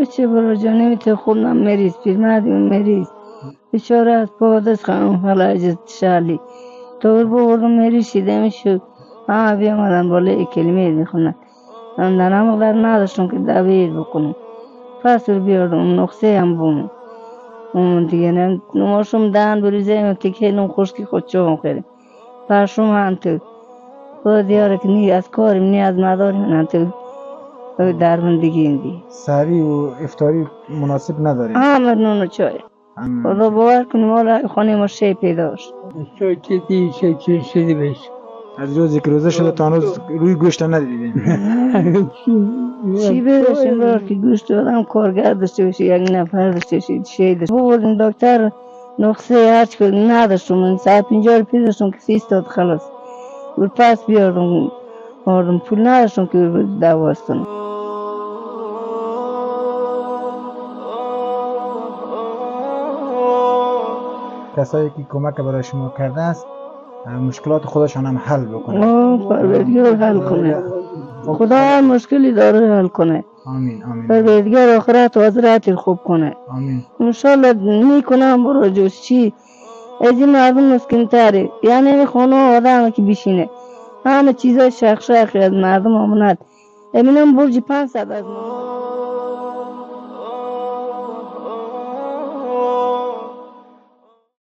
چه برو جا نمیته خودم مریض پیرمردیم مریض بیچاره از پادش خانم فلج شالی دور بردم مریض شده میشد بیامدن بالا یک کلمه میخونن من در همه نداشتم که دبیر بکنم پس رو بیاردم نقصه هم بوم اون دیگه نماشم دهن بریزه این تکه نم خشکی خود چون خیلی پرشم هم تو خدا دیاره که نی از کاریم نی از مداریم هم تو در بندگی اندی سحری و افطاری مناسب نداریم. همه نون و چای خدا باور کنیم حالا خانه ما شی پیداش چای چیزی چی شدی بش از روزی که روزه شده تا هنوز روی گوشت ندیدیم. چی بداشتیم برار که گوشت آدم کارگر داشته باشی یک نفر داشته باشی شی داشته بردیم دکتر نقصه هرچی که نداشتم من ساعت 50 رو پیش داشتم که 30 استاد خلاص بر پس بیاردم پول نداشتم که دواستم کسایی که کمک برای شما کرده است مشکلات خودشان هم حل بکنه. پروردگار حل کنه خدا هر مشکلی داره حل کنه آمین آمین پروردگار آخرت و حضرت خوب کنه آمین. انشالله میکنم برو جز چی از این مردم مسکن تره یعنی این خانه آدم که بشینه همه چیزای شخ از مردم آموند امینم برج 500 از ما